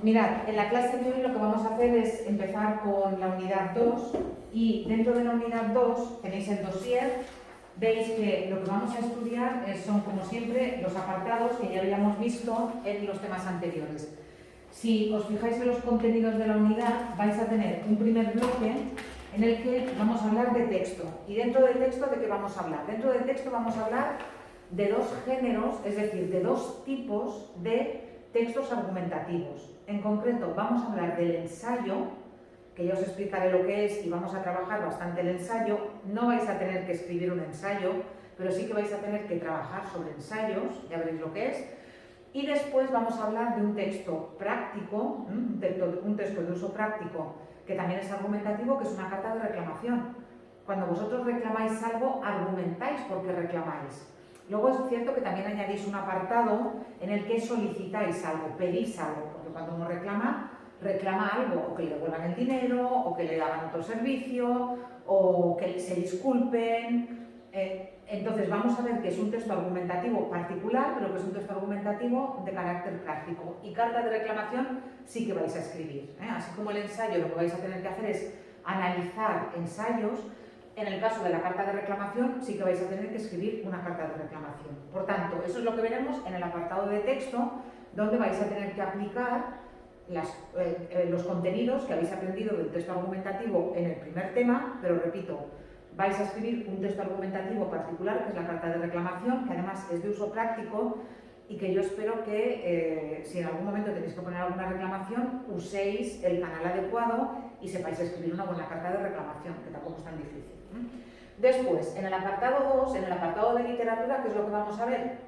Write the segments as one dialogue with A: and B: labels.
A: Mirad, en la clase de hoy lo que vamos a hacer es empezar con la unidad 2 y dentro de la unidad 2 tenéis el dossier. Veis que lo que vamos a estudiar son, como siempre, los apartados que ya habíamos visto en los temas anteriores. Si os fijáis en los contenidos de la unidad, vais a tener un primer bloque en el que vamos a hablar de texto. ¿Y dentro del texto de qué vamos a hablar? Dentro del texto vamos a hablar de dos géneros, es decir, de dos tipos de textos argumentativos. En concreto, vamos a hablar del ensayo, que ya os explicaré lo que es y vamos a trabajar bastante el ensayo. No vais a tener que escribir un ensayo, pero sí que vais a tener que trabajar sobre ensayos, ya veréis lo que es. Y después vamos a hablar de un texto práctico, un texto de uso práctico, que también es argumentativo, que es una carta de reclamación. Cuando vosotros reclamáis algo, argumentáis por qué reclamáis. Luego es cierto que también añadís un apartado en el que solicitáis algo, pedís algo, porque cuando uno reclama algo, o que le devuelvan el dinero, o que le hagan otro servicio, o que se disculpen. Entonces vamos a ver que es un texto argumentativo particular, pero que es un texto argumentativo de carácter práctico. Y carta de reclamación sí que vais a escribir. Así como el ensayo, lo que vais a tener que hacer es analizar ensayos. En el caso de la carta de reclamación, sí que vais a tener que escribir una carta de reclamación. Por tanto, eso es lo que veremos en el apartado de texto, donde vais a tener que aplicar los contenidos que habéis aprendido del texto argumentativo en el primer tema, pero repito, vais a escribir un texto argumentativo particular, que es la carta de reclamación, que además es de uso práctico y que yo espero que si en algún momento tenéis que poner alguna reclamación, uséis el canal adecuado y sepáis escribir una buena carta de reclamación, que tampoco es tan difícil. Después, en el apartado 2, en el apartado de literatura, ¿qué es lo que vamos a ver?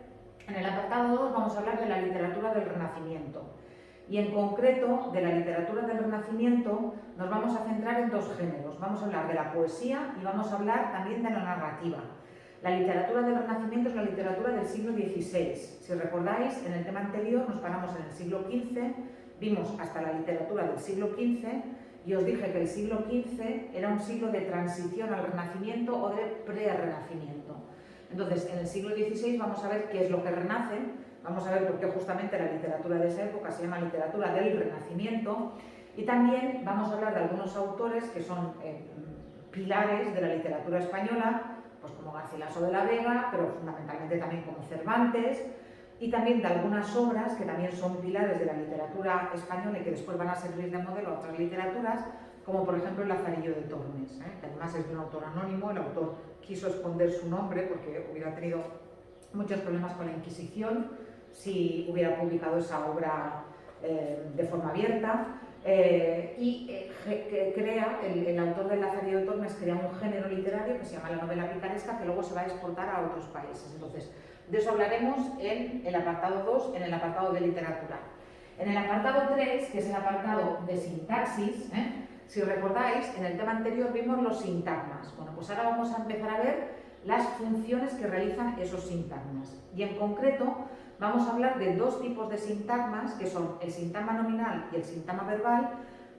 A: En el apartado 2 vamos a hablar de la literatura del Renacimiento. Y en concreto, de la literatura del Renacimiento, nos vamos a centrar en dos géneros. Vamos a hablar de la poesía y vamos a hablar también de la narrativa. La literatura del Renacimiento es la literatura del siglo XVI. Si recordáis, en el tema anterior nos paramos en el siglo XV, vimos hasta la literatura del siglo XV y os dije que el siglo XV era un siglo de transición al Renacimiento o de pre-Renacimiento. Entonces, en el siglo XVI vamos a ver qué es lo que renace, vamos a ver por qué justamente la literatura de esa época se llama literatura del Renacimiento y también vamos a hablar de algunos autores que son pilares de la literatura española, pues como Garcilaso de la Vega, pero fundamentalmente también como Cervantes, y también de algunas obras que también son pilares de la literatura española y que después van a servir de modelo a otras literaturas, como por ejemplo El Lazarillo de Tormes, que además es de un autor anónimo. El autor quiso esconder su nombre porque hubiera tenido muchos problemas con la Inquisición si hubiera publicado esa obra de forma abierta. El autor del Lazarillo de Tormes crea un género literario que se llama la novela picaresca, que luego se va a exportar a otros países. Entonces, de eso hablaremos en el apartado 2, en el apartado de literatura. En el apartado 3, que es el apartado de sintaxis, si os recordáis, en el tema anterior vimos los sintagmas. Bueno, pues ahora vamos a empezar a ver las funciones que realizan esos sintagmas. Y en concreto, vamos a hablar de dos tipos de sintagmas, que son el sintagma nominal y el sintagma verbal,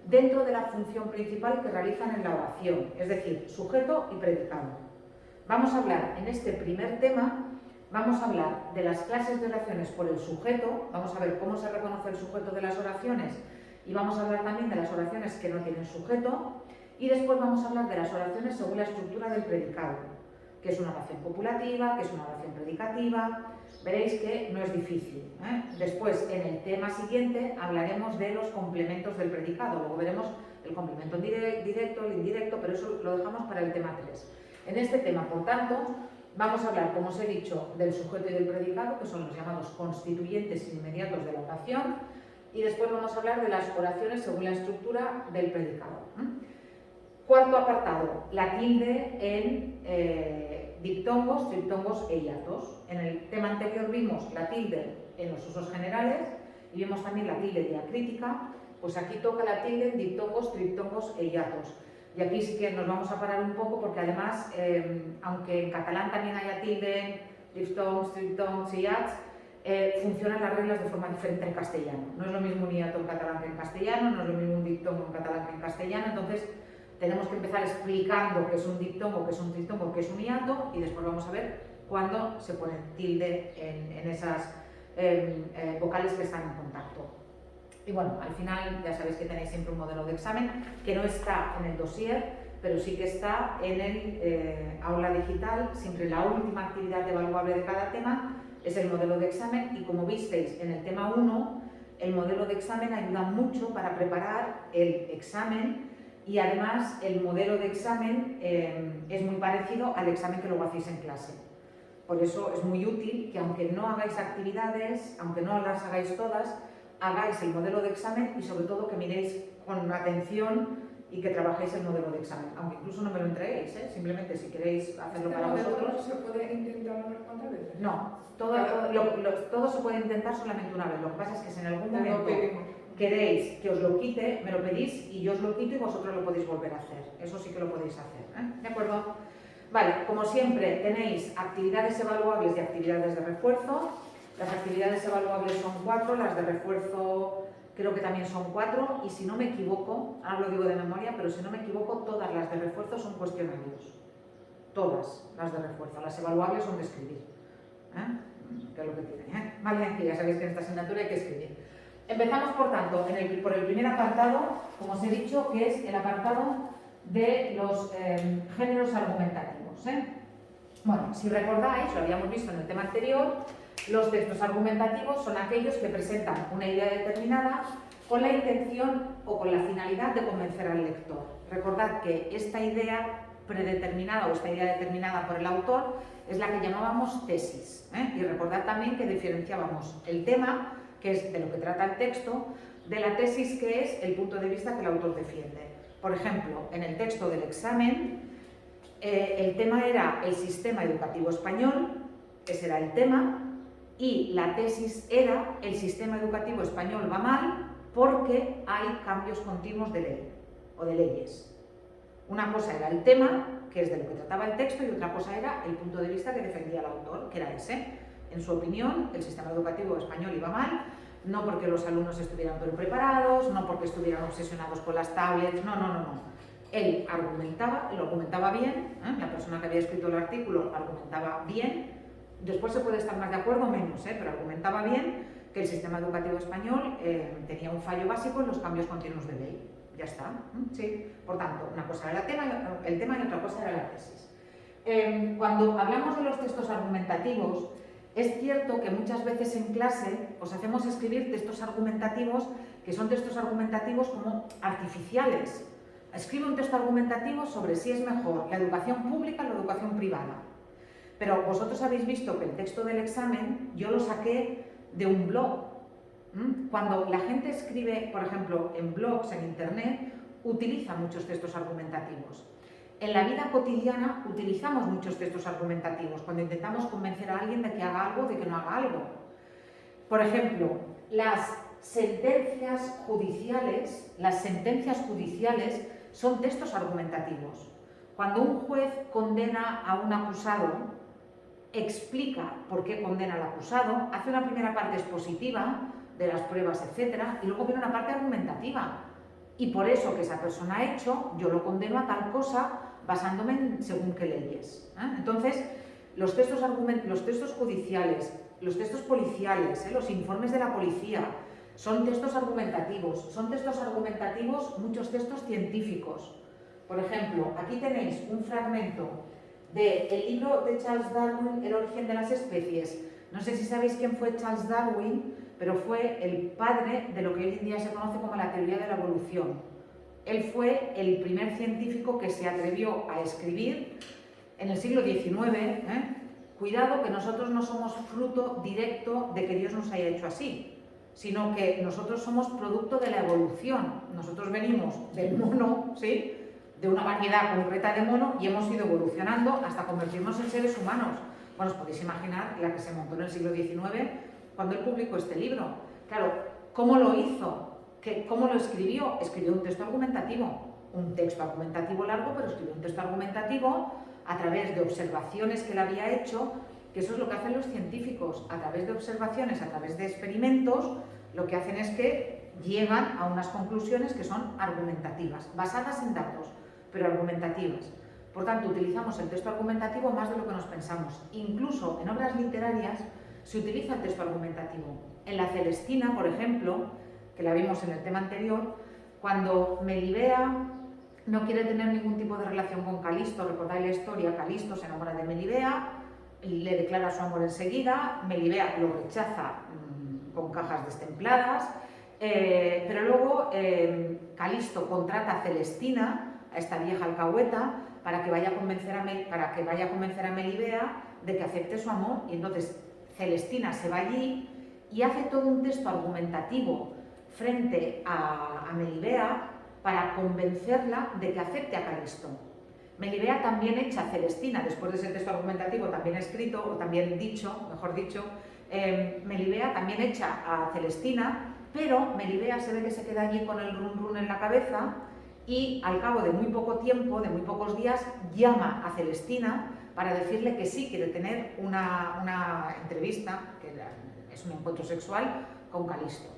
A: dentro de la función principal que realizan en la oración, es decir, sujeto y predicado. Vamos a hablar en este primer tema, vamos a hablar de las clases de oraciones por el sujeto, vamos a ver cómo se reconoce el sujeto de las oraciones y vamos a hablar también de las oraciones que no tienen sujeto y después vamos a hablar de las oraciones según la estructura del predicado, que es una oración copulativa, que es una oración predicativa. Veréis que no es difícil. Después, en el tema siguiente, hablaremos de los complementos del predicado. Luego veremos el complemento directo, el indirecto, pero eso lo dejamos para el tema 3. En este tema, por tanto, vamos a hablar, como os he dicho, del sujeto y del predicado, que son los llamados constituyentes inmediatos de la oración, y después vamos a hablar de las oraciones según la estructura del predicado. Cuarto apartado, la tilde en diptongos, triptongos e hiatos. En el tema anterior vimos la tilde en los usos generales y vimos también la tilde diacrítica, pues aquí toca la tilde en diptongos, triptongos e hiatos. Y aquí sí que nos vamos a parar un poco porque además, aunque en catalán también haya tilde en diptongs, triptongs y hiats, funcionan las reglas de forma diferente en castellano. No es lo mismo un hiato en catalán que en castellano, no es lo mismo un diptongo en catalán que en castellano, entonces tenemos que empezar explicando qué es un diptongo, qué es un triptongo, qué es un hiato y después vamos a ver cuándo se pone tilde en esas vocales que están en contacto. Y bueno, al final ya sabéis que tenéis siempre un modelo de examen que no está en el dossier, pero sí que está en el aula digital. Siempre la última actividad evaluable de cada tema es el modelo de examen, y como visteis en el tema 1, el modelo de examen ayuda mucho para preparar el examen, y además el modelo de examen es muy parecido al examen que luego hacéis en clase. Por eso es muy útil que, aunque no hagáis actividades, aunque no las hagáis todas, hagáis el modelo de examen y sobre todo que miréis con atención y que trabajéis el modelo de examen. Aunque incluso no me lo entreguéis, simplemente si queréis hacerlo para vosotros.
B: ¿Se puede intentar unas cuantas veces?
A: No, todo se puede intentar solamente una vez. Lo que pasa es que si en algún momento queréis que os lo quite, me lo pedís y yo os lo quito y vosotros lo podéis volver a hacer. Eso sí que lo podéis hacer, ¿de acuerdo? Vale, como siempre tenéis actividades evaluables y actividades de refuerzo. Las actividades evaluables son 4, las de refuerzo creo que también son 4, y si no me equivoco, ahora lo digo de memoria, pero si no me equivoco, todas las de refuerzo son cuestionarios. Todas las de refuerzo. Las evaluables son de escribir. Que es lo que tiene. Vale, que ya sabéis que en esta asignatura hay que escribir. Empezamos, por tanto, por el primer apartado, como os he dicho, que es el apartado de los géneros argumentativos. Bueno, si recordáis, lo habíamos visto en el tema anterior, los textos argumentativos son aquellos que presentan una idea determinada con la intención o con la finalidad de convencer al lector. Recordad que esta idea predeterminada o esta idea determinada por el autor es la que llamábamos tesis. Y recordad también que diferenciábamos el tema, que es de lo que trata el texto, de la tesis, que es el punto de vista que el autor defiende. Por ejemplo, en el texto del examen, el tema era el sistema educativo español, ese era el tema, y la tesis era el sistema educativo español va mal porque hay cambios continuos de ley o de leyes. Una cosa era el tema, que es de lo que trataba el texto, y otra cosa era el punto de vista que defendía el autor, que era ese. En su opinión, el sistema educativo español iba mal, no porque los alumnos estuvieran pero preparados, no porque estuvieran obsesionados con las tablets, no. Él lo argumentaba bien, la persona que había escrito el artículo argumentaba bien. Después se puede estar más de acuerdo o menos, pero argumentaba bien que el sistema educativo español tenía un fallo básico en los cambios continuos de ley. Ya está, sí. Por tanto, una cosa era el tema y otra cosa era la tesis. Cuando hablamos de los textos argumentativos, es cierto que muchas veces en clase os hacemos escribir textos argumentativos que son textos argumentativos como artificiales. Escribe un texto argumentativo sobre si es mejor la educación pública o la educación privada. Pero vosotros habéis visto que el texto del examen yo lo saqué de un blog. Cuando la gente escribe, por ejemplo, en blogs, en internet, utiliza muchos textos argumentativos. En la vida cotidiana utilizamos muchos textos argumentativos cuando intentamos convencer a alguien de que haga algo o de que no haga algo. Por ejemplo, las sentencias judiciales son textos argumentativos. Cuando un juez condena a un acusado, explica por qué condena al acusado, hace una primera parte expositiva de las pruebas, etcétera, y luego viene una parte argumentativa. Y por eso que esa persona ha hecho, yo lo condeno a tal cosa basándome en según qué leyes. Entonces, los textos judiciales, los textos policiales, los informes de la policía, son textos argumentativos. Son textos argumentativos, muchos textos científicos. Por ejemplo, aquí tenéis un fragmento del libro de Charles Darwin, El origen de las especies. No sé si sabéis quién fue Charles Darwin, pero fue el padre de lo que hoy en día se conoce como la teoría de la evolución. Él fue el primer científico que se atrevió a escribir en el siglo XIX. Cuidado, que nosotros no somos fruto directo de que Dios nos haya hecho así, sino que nosotros somos producto de la evolución. Nosotros venimos del mono, ¿sí?, de una variedad concreta de mono, y hemos ido evolucionando hasta convertirnos en seres humanos. Bueno, os podéis imaginar la que se montó en el siglo XIX cuando él publicó este libro. Claro, ¿cómo lo hizo? ¿Cómo lo escribió? Escribió un texto argumentativo largo, pero escribió un texto argumentativo a través de observaciones que él había hecho, que eso es lo que hacen los científicos. A través de observaciones, a través de experimentos, lo que hacen es que llegan a unas conclusiones que son argumentativas, basadas en datos, pero argumentativas. Por tanto, utilizamos el texto argumentativo más de lo que nos pensamos. Incluso en obras literarias se utiliza el texto argumentativo. En La Celestina, por ejemplo, que la vimos en el tema anterior, cuando Melibea no quiere tener ningún tipo de relación con Calisto. Recordáis la historia, Calisto se enamora de Melibea, le declara su amor enseguida, Melibea lo rechaza con cajas destempladas, pero luego Calisto contrata a Celestina, a esta vieja alcahueta, para que vaya a convencer a Melibea de que acepte su amor, y entonces Celestina se va allí y hace todo un texto argumentativo frente a Melibea para convencerla de que acepte a Calisto. Melibea también echa a Celestina, después de ese texto argumentativo también escrito, o también dicho, mejor dicho, Melibea también echa a Celestina, pero Melibea se ve que se queda allí con el run run en la cabeza y al cabo de muy poco tiempo, de muy pocos días, llama a Celestina para decirle que sí quiere tener una entrevista, que es un encuentro sexual, con Calisto.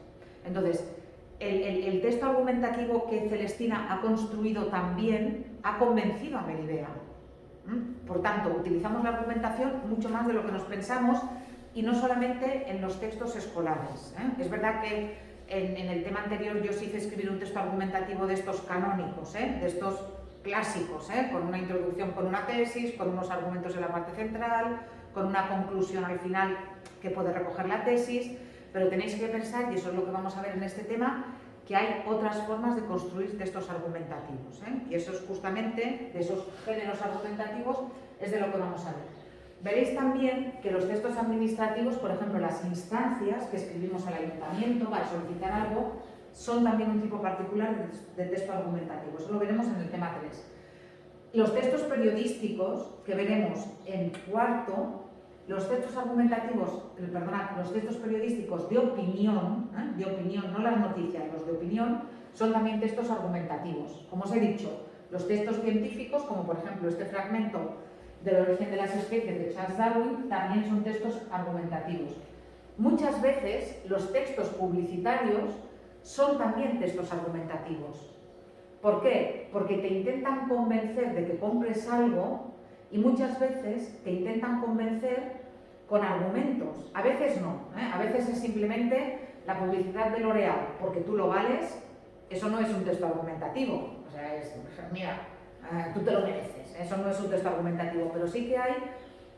A: Entonces, el texto argumentativo que Celestina ha construido también ha convencido a Melibea. Por tanto, utilizamos la argumentación mucho más de lo que nos pensamos y no solamente en los textos escolares. Es verdad que en el tema anterior yo sí hice escribir un texto argumentativo de estos canónicos, de estos clásicos, con una introducción, con una tesis, con unos argumentos en la parte central, con una conclusión al final que puede recoger la tesis, pero tenéis que pensar, y eso es lo que vamos a ver en este tema, que hay otras formas de construir textos argumentativos, y eso es justamente de esos géneros argumentativos es de lo que vamos a ver. Veréis también que los textos administrativos, por ejemplo, las instancias que escribimos al ayuntamiento para solicitar algo, son también un tipo particular de texto argumentativo. Eso lo veremos en el tema 3. Los textos periodísticos que veremos en cuarto, los textos argumentativos, los textos periodísticos de opinión, no las noticias, los de opinión, son también textos argumentativos. Como os he dicho, los textos científicos, como por ejemplo este fragmento del origen de las especies de Charles Darwin, también son textos argumentativos. Muchas veces los textos publicitarios son también textos argumentativos. ¿Por qué? Porque te intentan convencer de que compres algo y muchas veces te intentan convencer con argumentos. A veces no, a veces es simplemente la publicidad de L'Oréal, porque tú lo vales. Eso no es un texto argumentativo. O sea, mira, tú te lo mereces. Eso no es un texto argumentativo, pero sí que hay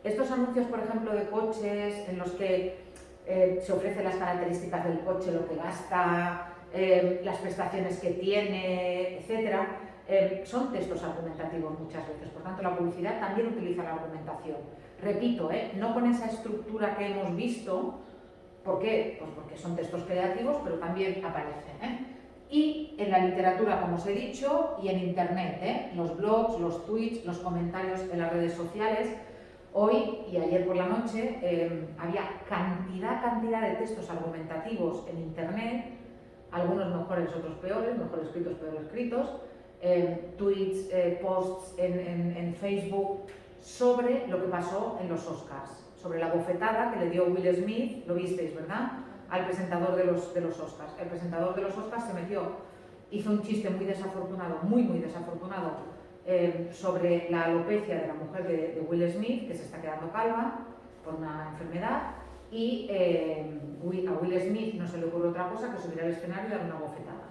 A: estos anuncios, por ejemplo, de coches en los que se ofrecen las características del coche, lo que gasta, las prestaciones que tiene, etcétera. Son textos argumentativos muchas veces. Por tanto, la publicidad también utiliza la argumentación. Repito, no con esa estructura que hemos visto. ¿Por qué? Pues porque son textos creativos, pero también aparecen. Y en la literatura, como os he dicho, y en internet, los blogs, los tweets, los comentarios en las redes sociales. Hoy y ayer por la noche había cantidad de textos argumentativos en internet, algunos mejores, otros peores, mejor escritos, peor escritos, tweets, posts en Facebook sobre lo que pasó en los Oscars, sobre la bofetada que le dio Will Smith, lo visteis, ¿verdad?, al presentador de los Oscars. El presentador de los Oscars hizo un chiste muy desafortunado, muy desafortunado, sobre la alopecia de la mujer de Will Smith, que se está quedando calva por una enfermedad, y a Will Smith no se le ocurre otra cosa que subir al escenario y dar una bofetada.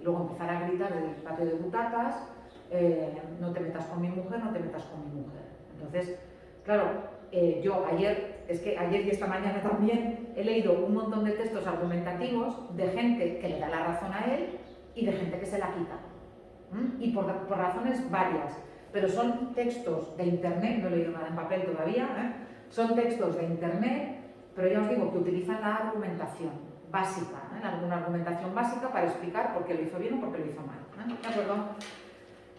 A: Y luego empezar a gritar desde el patio de butacas, no te metas con mi mujer, no te metas con mi mujer. Entonces, claro, yo ayer y esta mañana también he leído un montón de textos argumentativos de gente que le da la razón a él y de gente que se la quita. Y por razones varias. Pero son textos de internet, no he leído nada en papel todavía, son textos de internet, pero ya os digo que utilizan la argumentación básica, una argumentación básica para explicar por qué lo hizo bien o por qué lo hizo mal. ¿De acuerdo?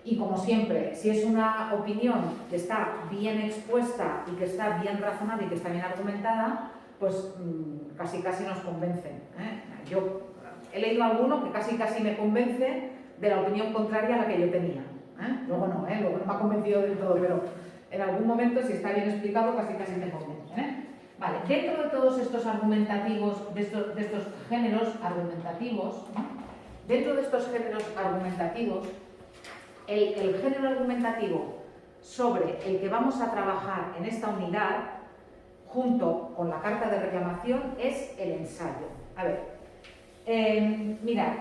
A: Y como siempre, si es una opinión que está bien expuesta y que está bien razonada y que está bien argumentada, pues casi nos convencen. Yo he leído alguno que casi me convence de la opinión contraria a la que yo tenía. Luego no me ha convencido del todo, pero en algún momento, si está bien explicado, casi me convence. Vale, dentro de todos estos argumentativos, de estos géneros argumentativos, dentro de estos géneros argumentativos, el género argumentativo sobre el que vamos a trabajar en esta unidad, junto con la carta de reclamación, es el ensayo. A ver, Mirad,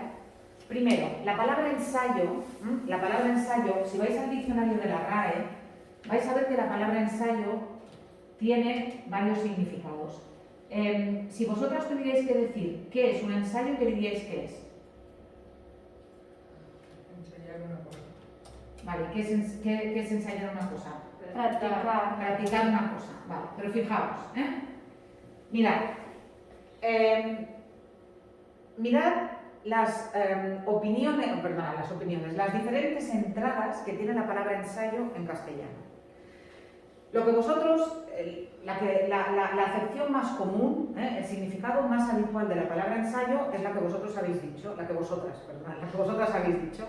A: primero, la palabra ensayo, si vais al diccionario de la RAE, vais a ver que la palabra ensayo tiene varios significados. Si vosotras tuvierais que decir qué es un ensayo, ¿qué diríais que es?
B: Ensayar una cosa.
A: Vale, ¿qué es ensayar una cosa? Practicar una cosa, vale, pero fijaos, mirad, mirad las opiniones, las diferentes entradas que tiene la palabra ensayo en castellano. Lo que vosotros, la acepción más común, el significado más habitual de la palabra ensayo es la que vosotros habéis dicho, la que vosotras habéis dicho,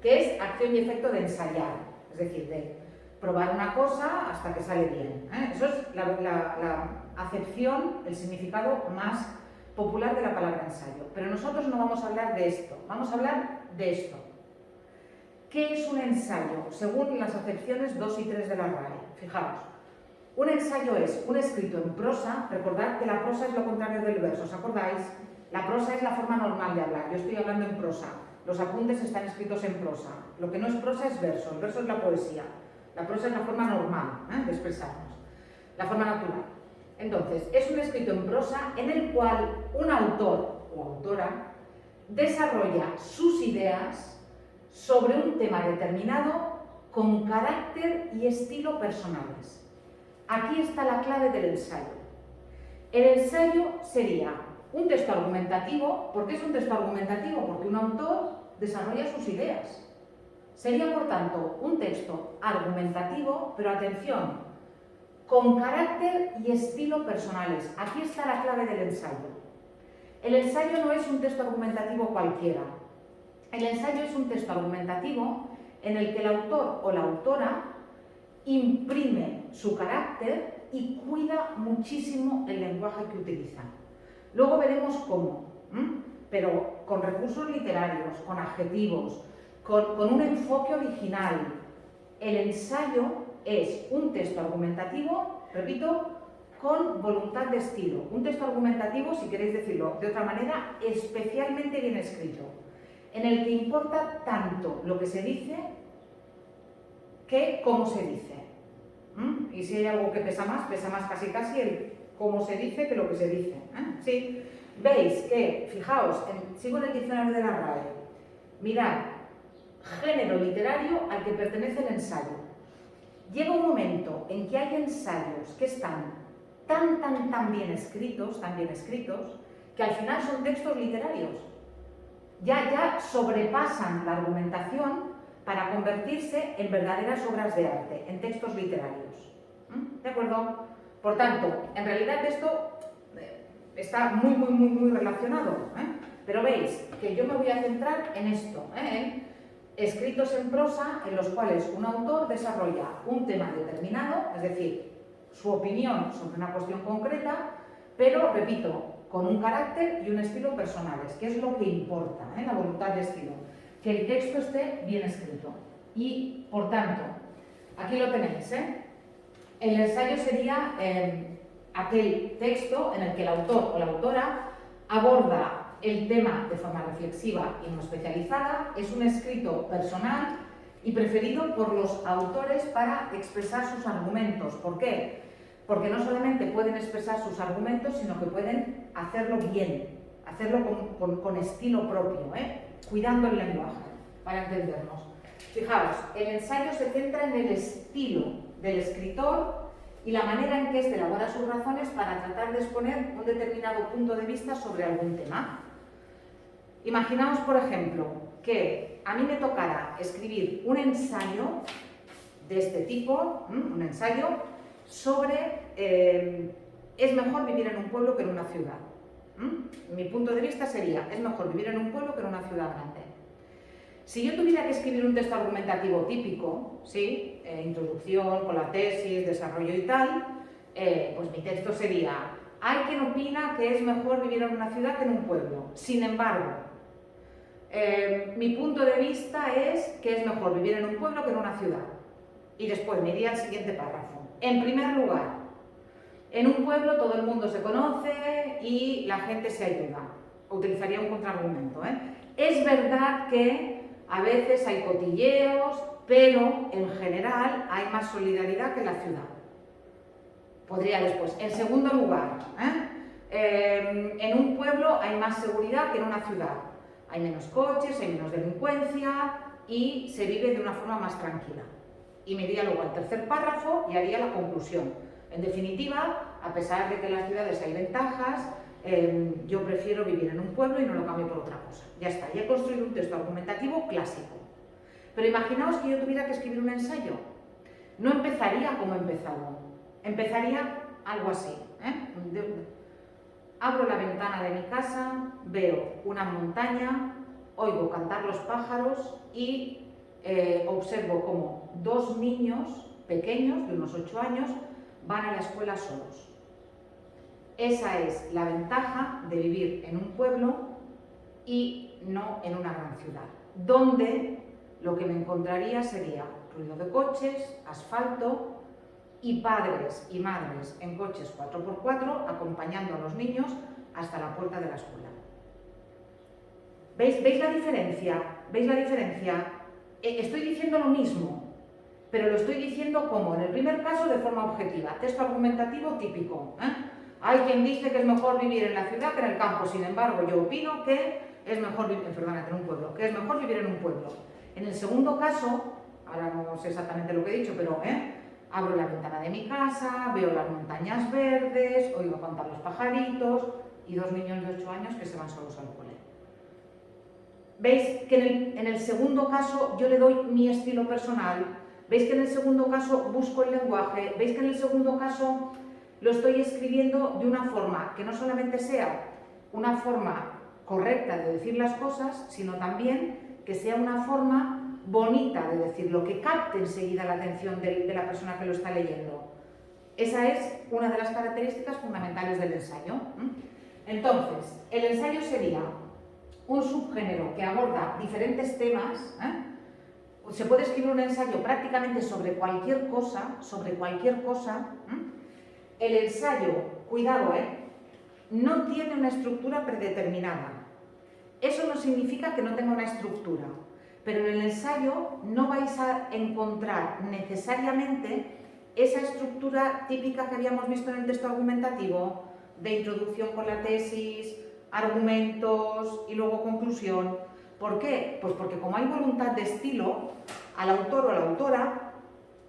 A: que es acción y efecto de ensayar, es decir, de probar una cosa hasta que sale bien. Eso es la acepción, el significado más popular de la palabra ensayo. Pero nosotros no vamos a hablar de esto, vamos a hablar de esto. ¿Qué es un ensayo? Según las acepciones 2 y 3 de la RAE. Fijaos, un ensayo es un escrito en prosa. Recordad que la prosa es lo contrario del verso, ¿os acordáis? La prosa es la forma normal de hablar, yo estoy hablando en prosa. Los apuntes están escritos en prosa. Lo que no es prosa es verso, el verso es la poesía. La prosa es la forma normal de expresarnos, la forma natural. Entonces, es un escrito en prosa en el cual un autor o autora desarrolla sus ideas sobre un tema determinado con carácter y estilo personales. Aquí está la clave del ensayo. El ensayo sería un texto argumentativo. ¿Por qué es un texto argumentativo? Porque un autor desarrolla sus ideas. Sería, por tanto, un texto argumentativo, pero atención, con carácter y estilo personales. Aquí está la clave del ensayo. El ensayo no es un texto argumentativo cualquiera. El ensayo es un texto argumentativo en el que el autor o la autora imprime su carácter y cuida muchísimo el lenguaje que utiliza. Luego veremos cómo, pero con recursos literarios, con adjetivos, con un enfoque original. El ensayo es un texto argumentativo, repito, con voluntad de estilo. Un texto argumentativo, si queréis decirlo de otra manera, especialmente bien escrito, en el que importa tanto lo que se dice que cómo se dice. Y si hay algo que pesa más casi el cómo se dice que lo que se dice. ¿Sí? Veis que, fijaos, sigo en el diccionario de la RAE, mirad, género literario al que pertenece el ensayo. Llega un momento en que hay ensayos que están tan bien escritos, que al final son textos literarios. Ya sobrepasan la argumentación para convertirse en verdaderas obras de arte, en textos literarios. ¿De acuerdo? Por tanto, en realidad esto está muy relacionado, pero veis que yo me voy a centrar en esto, en escritos en prosa en los cuales un autor desarrolla un tema determinado, es decir, su opinión sobre una cuestión concreta, pero, repito, con un carácter y un estilo personales, que es lo que importa, la voluntad de estilo, que el texto esté bien escrito. Y, por tanto, aquí lo tenéis, el ensayo sería aquel texto en el que el autor o la autora aborda el tema de forma reflexiva y no especializada. Es un escrito personal y preferido por los autores para expresar sus argumentos. ¿Por qué? Porque no solamente pueden expresar sus argumentos, sino que pueden hacerlo bien, hacerlo con estilo propio, cuidando el lenguaje, para entendernos. Fijaos, el ensayo se centra en el estilo del escritor y la manera en que éste elabora sus razones para tratar de exponer un determinado punto de vista sobre algún tema. Imaginaos, por ejemplo, que a mí me tocara escribir un ensayo de este tipo, un ensayo sobre es mejor vivir en un pueblo que en una ciudad. Mi punto de vista sería, es mejor vivir en un pueblo que en una ciudad grande. Si yo tuviera que escribir un texto argumentativo típico, ¿sí? Introducción, con la tesis, desarrollo y tal, pues mi texto sería, hay quien opina que es mejor vivir en una ciudad que en un pueblo. Sin embargo, mi punto de vista es que es mejor vivir en un pueblo que en una ciudad. Y después me iría al siguiente párrafo. En primer lugar, en un pueblo todo el mundo se conoce y la gente se ayuda. utilizaría un contraargumento, ¿eh? Es verdad que a veces hay cotilleos, pero en general hay más solidaridad que en la ciudad. Podría después. En segundo lugar, en un pueblo hay más seguridad que en una ciudad. Hay menos coches, hay menos delincuencia y se vive de una forma más tranquila. Y me iría luego al tercer párrafo y haría la conclusión. En definitiva, a pesar de que en las ciudades hay ventajas, yo prefiero vivir en un pueblo y no lo cambio por otra cosa. Ya está, ya he construido un texto argumentativo clásico. Pero imaginaos que yo tuviera que escribir un ensayo. No empezaría como he empezado. Empezaría algo así. Abro la ventana de mi casa, veo una montaña, oigo cantar los pájaros y observo cómo 2 niños pequeños, de unos 8 años, van a la escuela solos. Esa es la ventaja de vivir en un pueblo y no en una gran ciudad, donde lo que me encontraría sería ruido de coches, asfalto y padres y madres en coches 4x4 acompañando a los niños hasta la puerta de la escuela. ¿Veis la diferencia? ¿Veis la diferencia? Estoy diciendo lo mismo, pero lo estoy diciendo como en el primer caso de forma objetiva, texto argumentativo típico. Hay quien dice que es mejor vivir en la ciudad que en el campo, sin embargo yo opino que es mejor vivir, en un pueblo, que es mejor vivir en un pueblo. En el segundo caso, ahora no sé exactamente lo que he dicho, pero abro la ventana de mi casa, veo las montañas verdes, oigo cantar los pajaritos y 2 niños de 8 años que se van solos al cole. ¿Veis que en el segundo caso yo le doy mi estilo personal? ¿Veis que en el segundo caso busco el lenguaje? ¿Veis que en el segundo caso lo estoy escribiendo de una forma que no solamente sea una forma correcta de decir las cosas, sino también que sea una forma bonita de decirlo, que capte enseguida la atención de la persona que lo está leyendo? Esa es una de las características fundamentales del ensayo. Entonces, el ensayo sería un subgénero que aborda diferentes temas. Se puede escribir un ensayo prácticamente sobre cualquier cosa, El ensayo, cuidado, no tiene una estructura predeterminada. Eso no significa que no tenga una estructura, pero en el ensayo no vais a encontrar necesariamente esa estructura típica que habíamos visto en el texto argumentativo, de introducción con la tesis, argumentos y luego conclusión. ¿Por qué? Pues porque como hay voluntad de estilo, al autor o a la autora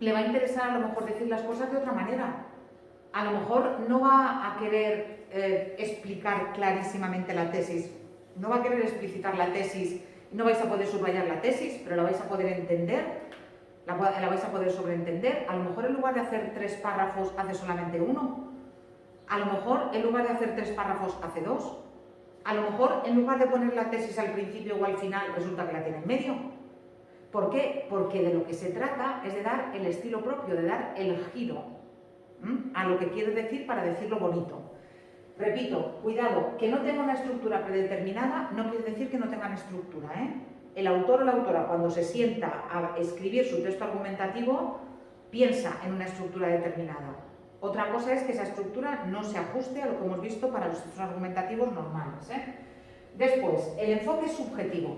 A: le va a interesar a lo mejor decir las cosas de otra manera. A lo mejor no va a querer explicar clarísimamente la tesis, no va a querer explicitar la tesis, no vais a poder subrayar la tesis, pero la vais a poder entender, la vais a poder sobreentender. A lo mejor en lugar de hacer 3 párrafos hace solamente 1. A lo mejor en lugar de hacer 3 párrafos hace 2. A lo mejor en lugar de poner la tesis al principio o al final resulta que la tiene en medio. ¿Por qué? Porque de lo que se trata es de dar el estilo propio, de dar el giro a lo que quiere decir para decirlo bonito. Repito, cuidado, que no tenga una estructura predeterminada no quiere decir que no tengan estructura. El autor o la autora, cuando se sienta a escribir su texto argumentativo, piensa en una estructura determinada. Otra cosa es que esa estructura no se ajuste a lo que hemos visto para los textos argumentativos normales. Después, el enfoque subjetivo.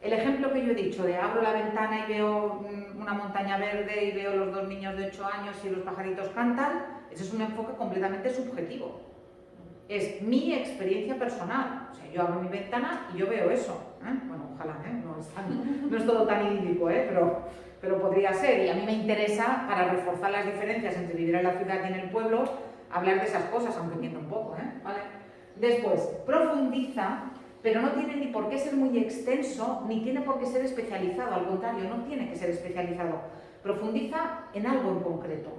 A: El ejemplo que yo he dicho de abro la ventana y veo una montaña verde y veo los 2 niños de 8 años y los pajaritos cantan, ese es un enfoque completamente subjetivo. Es mi experiencia personal. O sea, yo abro mi ventana y yo veo eso. Bueno, ojalá, no es todo tan idílico, pero podría ser. Y a mí me interesa, para reforzar las diferencias entre vivir en la ciudad y en el pueblo, hablar de esas cosas, aunque entiendo un poco. ¿Vale? Después, profundiza, pero no tiene ni por qué ser muy extenso, ni tiene por qué ser especializado. Al contrario, no tiene que ser especializado. Profundiza en algo en concreto.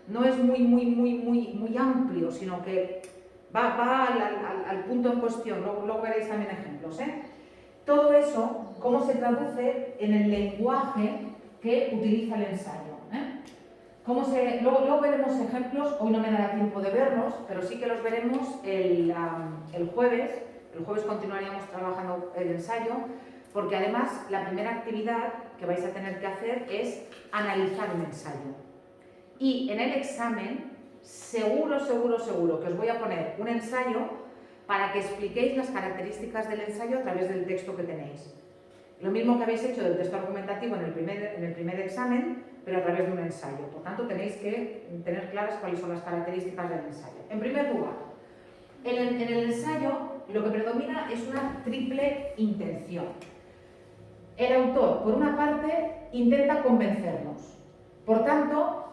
A: No es muy amplio, sino que va al punto en cuestión. Luego veréis también ejemplos. Todo eso, cómo se traduce en el lenguaje que utiliza el ensayo. Luego veremos ejemplos, hoy no me dará tiempo de verlos, pero sí que los veremos el jueves. El jueves continuaríamos trabajando el ensayo, porque además la primera actividad que vais a tener que hacer es analizar un ensayo. Y en el examen, seguro que os voy a poner un ensayo para que expliquéis las características del ensayo a través del texto que tenéis. Lo mismo que habéis hecho del texto argumentativo en el primer examen, pero a través de un ensayo. Por tanto, tenéis que tener claras cuáles son las características del ensayo. En primer lugar, en el ensayo lo que predomina es una triple intención. El autor, por una parte, intenta convencernos. Por tanto,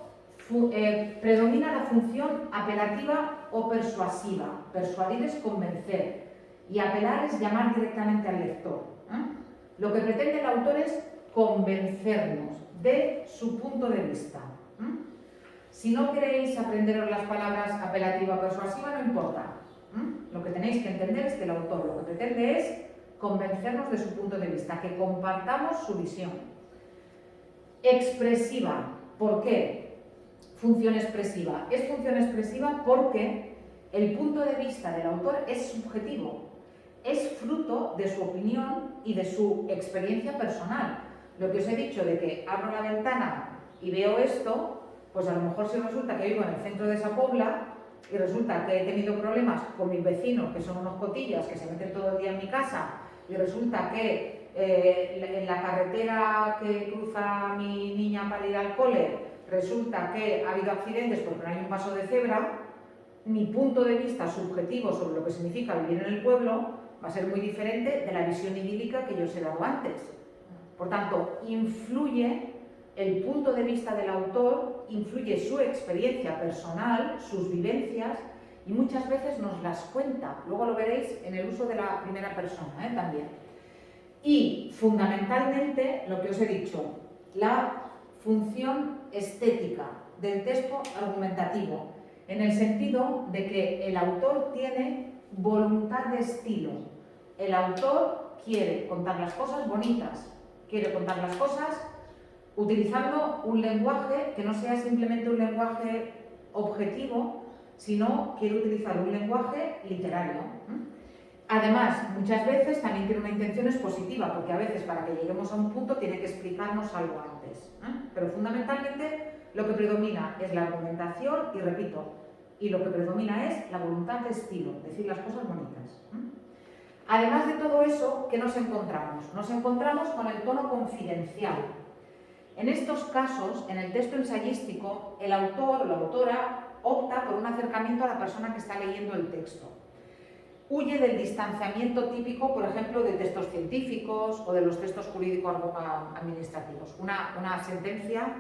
A: predomina la función apelativa o persuasiva. Persuadir es convencer y apelar es llamar directamente al lector. Lo que pretende el autor es convencernos de su punto de vista. Si no queréis aprenderos las palabras apelativa o persuasiva, no importa. Lo que tenéis que entender es que el autor lo que pretende es convencernos de su punto de vista, que compartamos su visión. Expresiva. ¿Por qué? Función expresiva. Es función expresiva porque el punto de vista del autor es subjetivo. Es fruto de su opinión y de su experiencia personal. Lo que os he dicho de que abro la ventana y veo esto, pues a lo mejor si resulta que vivo en el centro de esa pobla y resulta que he tenido problemas con mis vecinos, que son unos cotillas que se meten todo el día en mi casa, y resulta que en la carretera que cruza mi niña para ir al cole, resulta que ha habido accidentes porque no hay un paso de cebra, mi punto de vista subjetivo sobre lo que significa vivir en el pueblo va a ser muy diferente de la visión idílica que yo os he dado antes. Por tanto, influye el punto de vista del autor, influye su experiencia personal, sus vivencias, y muchas veces nos las cuenta. Luego lo veréis en el uso de la primera persona también. Y fundamentalmente, lo que os he dicho, la función estética del texto argumentativo, en el sentido de que el autor tiene voluntad de estilo. El autor quiere contar las cosas bonitas, quiere contar las cosas utilizando un lenguaje que no sea simplemente un lenguaje objetivo, sino quiere utilizar un lenguaje literario. Además, muchas veces también tiene una intención expositiva, porque a veces para que lleguemos a un punto tiene que explicarnos algo antes. Pero fundamentalmente lo que predomina es la argumentación y, repito, y lo que predomina es la voluntad de estilo, decir las cosas bonitas. Además de todo eso, ¿qué nos encontramos? Nos encontramos con el tono confidencial. En estos casos, en el texto ensayístico, el autor o la autora opta por un acercamiento a la persona que está leyendo el texto. Huye del distanciamiento típico, por ejemplo, de textos científicos o de los textos jurídico-administrativos. Una sentencia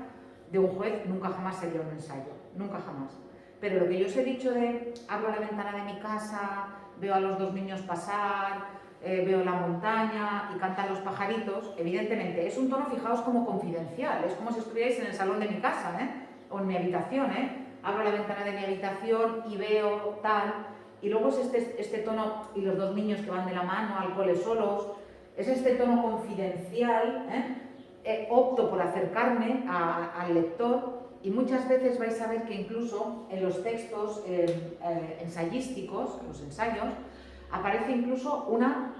A: de un juez nunca jamás sería un ensayo, nunca jamás. Pero lo que yo os he dicho de abro la ventana de mi casa, veo a los dos niños pasar, veo la montaña y cantan los pajaritos, evidentemente es un tono, fijaos, como confidencial, es como si estuvierais en el salón de mi casa o en mi habitación. Abro la ventana de mi habitación y veo tal, y luego es este tono, y los dos niños que van de la mano al cole solos, es este tono confidencial. Opto por acercarme al lector, y muchas veces vais a ver que incluso en los textos ensayísticos, en los ensayos, aparece incluso una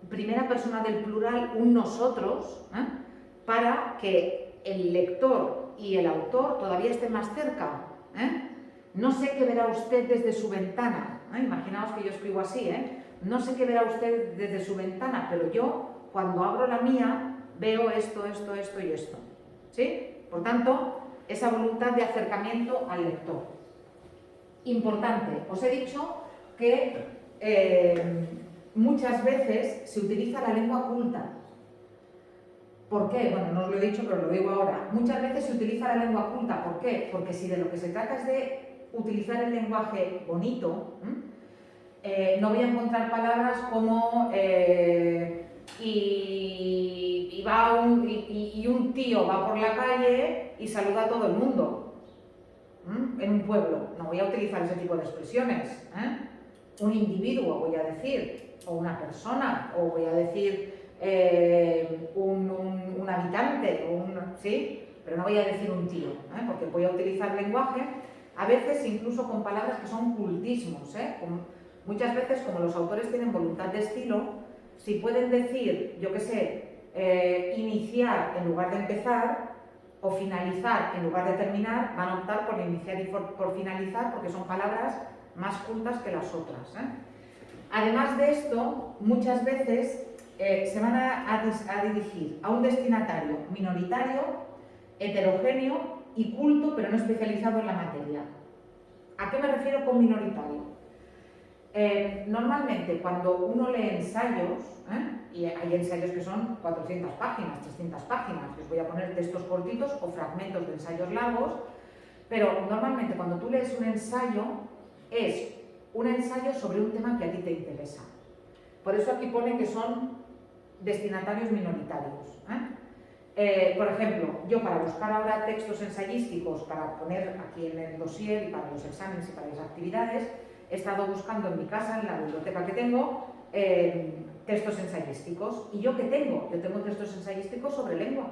A: primera persona del plural, un nosotros, para que el lector y el autor todavía estén más cerca. No sé qué verá usted desde su ventana. Imaginaos que yo escribo así, no sé qué verá usted desde su ventana, pero yo, cuando abro la mía, veo esto, esto, esto y esto. ¿Sí? Por tanto, esa voluntad de acercamiento al lector. Importante, os he dicho que muchas veces se utiliza la lengua culta. ¿Por qué? Bueno, no os lo he dicho, pero lo digo ahora. Muchas veces se utiliza la lengua culta. ¿Por qué? Porque si de lo que se trata es de utilizar el lenguaje bonito, no voy a encontrar palabras como y un tío va por la calle y saluda a todo el mundo en un pueblo. No voy a utilizar ese tipo de expresiones. Un individuo, voy a decir, o una persona, o voy a decir un habitante, ¿sí? Pero no voy a decir un tío, porque voy a utilizar lenguaje, a veces incluso con palabras que son cultismos. Muchas veces, como los autores tienen voluntad de estilo, si pueden decir, yo qué sé, iniciar en lugar de empezar, o finalizar en lugar de terminar, van a optar por iniciar y por finalizar, porque son palabras más cultas que las otras. Además de esto, muchas veces se van a dirigir a un destinatario minoritario, heterogéneo y culto, pero no especializado en la materia. ¿A qué me refiero con minoritario? Normalmente cuando uno lee ensayos, y hay ensayos que son 400 páginas, 300 páginas, os voy a poner textos cortitos o fragmentos de ensayos largos, pero normalmente cuando tú lees un ensayo, es un ensayo sobre un tema que a ti te interesa. Por eso aquí pone que son destinatarios minoritarios. Por ejemplo, yo para buscar ahora textos ensayísticos para poner aquí en el dossier y para los exámenes y para las actividades, he estado buscando en mi casa, en la biblioteca que tengo, textos ensayísticos. ¿Y yo qué tengo? Yo tengo textos ensayísticos sobre lengua,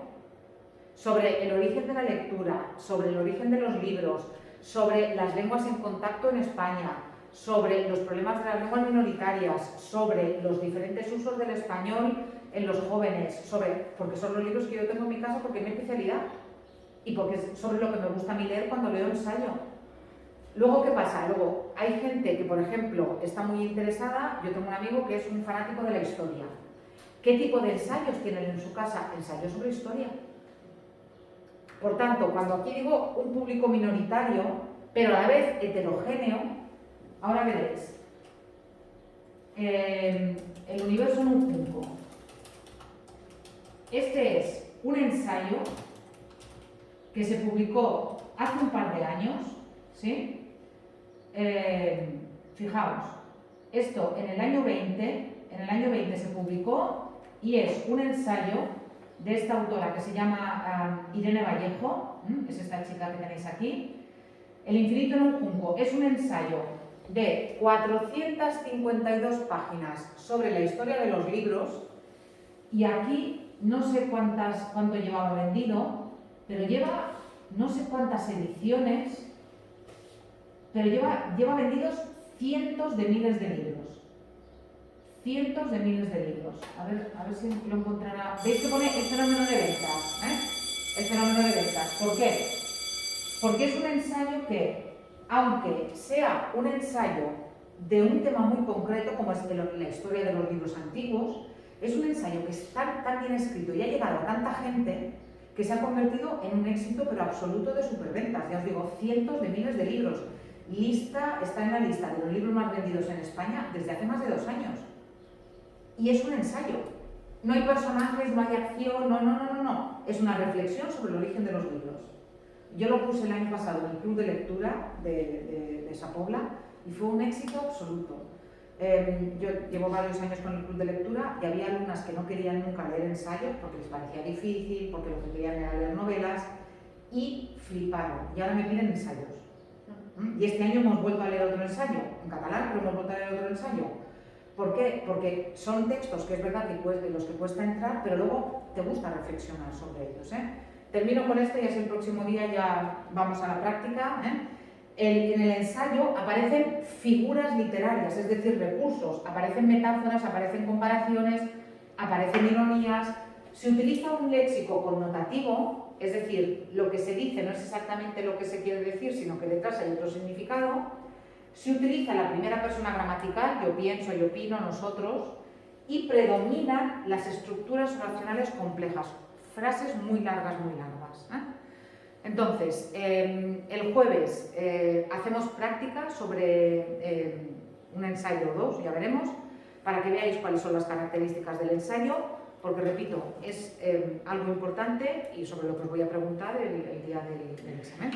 A: sobre el origen de la lectura, sobre el origen de los libros, sobre las lenguas en contacto en España, sobre los problemas de las lenguas minoritarias, sobre los diferentes usos del español en los jóvenes, porque son los libros que yo tengo en mi casa porque es mi especialidad y porque es sobre lo que me gusta a mí leer cuando leo ensayo. Luego, ¿qué pasa? Luego, hay gente que, por ejemplo, está muy interesada. Yo tengo un amigo que es un fanático de la historia. ¿Qué tipo de ensayos tienen en su casa? Ensayos sobre historia. Por tanto, cuando aquí digo un público minoritario, pero a la vez heterogéneo, ahora veréis. El universo en un junco. Este es un ensayo que se publicó hace un par de años, ¿sí? Fijaos, esto en el año 20 se publicó y es un ensayo de esta autora que se llama Irene Vallejo, es esta chica que tenéis aquí. El infinito en un junco es un ensayo de 452 páginas sobre la historia de los libros y aquí no sé cuánto llevaba vendido, pero lleva no sé cuántas ediciones, pero lleva vendidos cientos de miles de libros. Cientos de miles de libros. A ver si lo encontrará. ¿Veis que pone el fenómeno de ventas? El fenómeno de ventas. ¿Por qué? Porque es un ensayo que, aunque sea un ensayo de un tema muy concreto, como es la historia de los libros antiguos, es un ensayo que está tan bien escrito y ha llegado a tanta gente que se ha convertido en un éxito pero absoluto de superventas. Ya os digo, cientos de miles de libros. Está en la lista de los libros más vendidos en España desde hace más de 2 años. Y es un ensayo. No hay personajes, no hay acción, no. Es una reflexión sobre el origen de los libros. Yo lo puse el año pasado en el club de lectura de Sa Pobla y fue un éxito absoluto. Yo llevo varios años con el club de lectura y había alumnas que no querían nunca leer ensayos porque les parecía difícil, porque lo que querían era leer novelas y fliparon. Y ahora me piden ensayos. Y este año hemos vuelto a leer otro ensayo, en catalán, pero hemos vuelto a leer otro ensayo. ¿Por qué? Porque son textos que es verdad que de los que cuesta entrar, pero luego te gusta reflexionar sobre ellos. Termino con esto y así el próximo día ya vamos a la práctica. En el ensayo aparecen figuras literarias, es decir, recursos, aparecen metáforas, aparecen comparaciones, aparecen ironías. Se utiliza un léxico connotativo. Es decir, lo que se dice no es exactamente lo que se quiere decir, sino que detrás hay otro significado. Se utiliza la primera persona gramatical, yo pienso, yo opino, nosotros, y predominan las estructuras oracionales complejas, frases muy largas. Entonces, el jueves hacemos práctica sobre un ensayo o 2, ya veremos, para que veáis cuáles son las características del ensayo. Porque, repito, es algo importante y sobre lo que os voy a preguntar el día del examen.